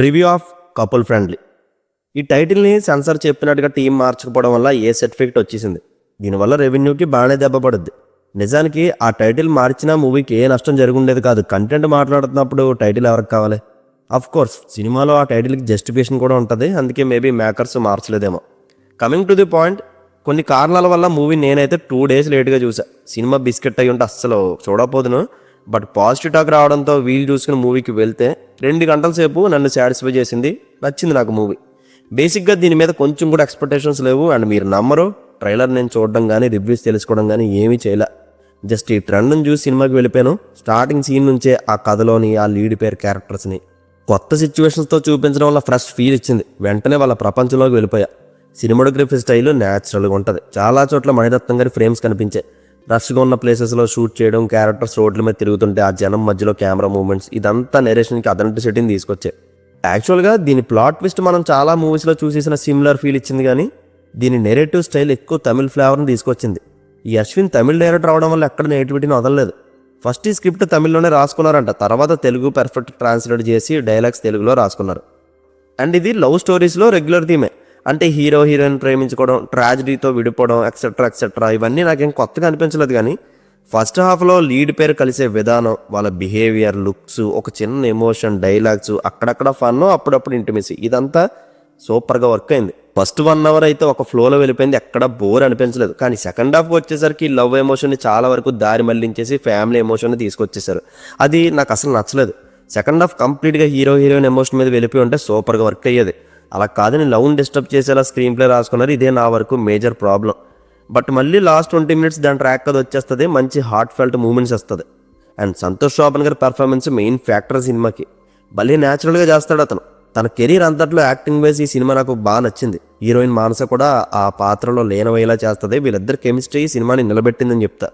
Review of couple friendly. ఈ టైటిల్ని censor చెప్పినట్టుగా team మార్చకపోవడం వల్ల ఏ సర్టిఫికెట్ వచ్చేసింది. దీనివల్ల రెవెన్యూకి బాగానే దెబ్బ పడుద్ది. నిజానికి ఆ టైటిల్ మార్చినా మూవీకి ఏ నష్టం జరుగుండేది కాదు. కంటెంట్ మాట్లాడుతున్నప్పుడు టైటిల్ ఎవరికి కావాలి? అఫ్ కోర్స్ సినిమాలో ఆ టైటిల్కి జస్టిఫికేషన్ కూడా ఉంటుంది. అందుకే మేబీ మేకర్స్ మార్చలేదేమో. కమింగ్ టు ది పాయింట్, కొన్ని కారణాల వల్ల మూవీ నేనైతే 2 days లేట్గా చూసా. సినిమా బిస్కెట్ అయ్యి ఉంటే అస్సలు చూడకపోదును. బట్ పాజిటివ్ టాక్ రావడంతో వీలు చూసుకుని మూవీకి వెళ్తే 2 గంటల సేపు నన్ను సాటిస్ఫై చేసింది. నచ్చింది నాకు మూవీ. బేసిక్గా దీని మీద కొంచెం కూడా ఎక్స్పెక్టేషన్స్ లేవు. అండ్ మీరు నమ్మరు, ట్రైలర్ నేను చూడడం కానీ రివ్యూస్ తెలుసుకోవడం కానీ ఏమీ చేయలే. జస్ట్ ఈ ట్రెండ్ని చూసి సినిమాకి వెళ్ళిపోయాను. స్టార్టింగ్ సీన్ నుంచే ఆ కథలోని ఆ లీడ్ పేరు క్యారెక్టర్స్ని కొత్త సిచ్యువేషన్స్తో చూపించడం వల్ల ఫ్రెష్ ఫీల్ ఇచ్చింది. వెంటనే వాళ్ళ ప్రపంచంలోకి వెళ్ళిపోయా. సినిమాటోగ్రఫీ స్టైల్ న్యాచురల్గా ఉంటుంది. చాలా చోట్ల మణిరత్నం గారి ఫ్రేమ్స్ కనిపించాయి. రష్గా ఉన్న ప్లేసెస్లో షూట్ చేయడం, క్యారెక్టర్స్ రోడ్ల మీద తిరుగుతుంటే ఆ జనం మధ్యలో కెమెరా మూవ్మెంట్స్, ఇదంతా నెరేషన్కి అథెంటిసిటీని తీసుకొచ్చాయి. యాక్చువల్గా దీని ప్లాట్ ట్విస్ట్ మనం చాలా మూవీస్లో చూసేసిన సిమిలర్ ఫీల్ ఇచ్చింది, కానీ దీని నెరేటివ్ స్టైల్ ఎక్కువ తమిళ్ ఫ్లేవర్ని తీసుకొచ్చింది. ఈ అశ్విన్ తమిళ్ డైరెక్టర్ అవడం వల్ల ఎక్కడ నేటివిటీని వదలలేదు. ఫస్ట్ ఈ స్క్రిప్ట్ తమిళ్లోనే రాసుకున్నారంట, తర్వాత తెలుగు పర్ఫెక్ట్ ట్రాన్స్లేట్ చేసి డైలాగ్స్ తెలుగులో రాసుకున్నారు. అండ్ ఇది లవ్ స్టోరీస్లో రెగ్యులర్ థీమే. అంటే హీరో హీరోయిన్ ప్రేమించుకోవడం, ట్రాజడీతో విడిపోవడం, ఎక్సెట్రా ఎక్సెట్రా, ఇవన్నీ నాకేం కొత్తగా అనిపించలేదు. కానీ ఫస్ట్ హాఫ్లో లీడ్ పేరు కలిసే విధానం, వాళ్ళ బిహేవియర్, లుక్స్, ఒక చిన్న ఎమోషన్, డైలాగ్స్, అక్కడక్కడ ఫన్, అప్పుడప్పుడు ఇంటిమేసీ, ఇదంతా సూపర్గా వర్క్ అయింది. ఫస్ట్ 1 hour అయితే ఒక ఫ్లోలో వెళ్ళిపోయింది, ఎక్కడ బోర్ అనిపించలేదు. కానీ సెకండ్ హాఫ్ వచ్చేసరికి లవ్ ఎమోషన్ని చాలా వరకు దారి మళ్లించేసి ఫ్యామిలీ ఎమోషన్ని తీసుకొచ్చేసారు. అది నాకు అసలు నచ్చలేదు. సెకండ్ హాఫ్ కంప్లీట్గా హీరో హీరోయిన్ ఎమోషన్ మీద వెళ్ళిపోయి ఉంటే సూపర్గా వర్క్ అయ్యేది. అలా కాదని లవ్ని డిస్టర్బ్ చేసేలా స్క్రీన్ ప్లే రాసుకున్నారు. ఇదే నా వరకు మేజర్ ప్రాబ్లం. బట్ మళ్ళీ లాస్ట్ 20 minutes దాని ట్రాక్ అది వచ్చేస్తుంది. మంచి హార్ట్ ఫెల్ట్ మూమెంట్స్ వస్తుంది. అండ్ సంతోష్ శోభన్ గారి పర్ఫార్మెన్స్ మెయిన్ ఫ్యాక్టర్ సినిమాకి. భలే న్యాచురల్గా చేస్తాడు అతను. తన కెరీర్ అంతట్లో యాక్టింగ్ వేసి ఈ సినిమా నాకు బాగా నచ్చింది. హీరోయిన్ మానస కూడా ఆ పాత్రలో లీనమయ్యేలా చేస్తుంది. వీళ్ళిద్దరు కెమిస్ట్రీ ఈ సినిమాని నిలబెట్టిందని చెప్తా.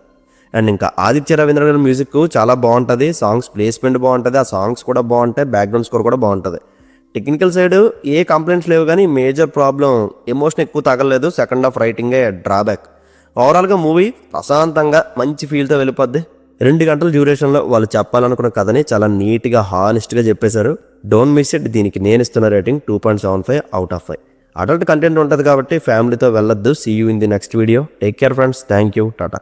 అండ్ ఇంకా ఆదిత్య రవీంద్ర గారి మ్యూజిక్ చాలా బాగుంటుంది. సాంగ్స్ ప్లేస్మెంట్ బాగుంటుంది. ఆ సాంగ్స్ కూడా బాగుంటాయి. బ్యాక్గ్రౌండ్ స్కోర్ కూడా బాగుంటుంది. టెక్నికల్ సైడ్ ఏ కంప్లైంట్స్ లేవు, కానీ మేజర్ ప్రాబ్లం ఎమోషన్ ఎక్కువ తగలలేదు. సెకండ్ హాఫ్ రైటింగే డ్రాబ్యాక్. ఓవరాల్గా మూవీ ప్రశాంతంగా మంచి ఫీల్తో వెళ్ళిపోద్ది. 2 గంటల డ్యూరేషన్లో వాళ్ళు చెప్పాలనుకున్న కథని చాలా నీట్గా హానెస్ట్గా చెప్పేశారు. Don't miss it. దీనికి నేను ఇస్తున్న rating 2.75 out of 5. Adult content ఉంటుంది కాబట్టి ఫ్యామిలీతో వెళ్ళొద్దు. See you in the next video. Take care friends. Thank you. Tata.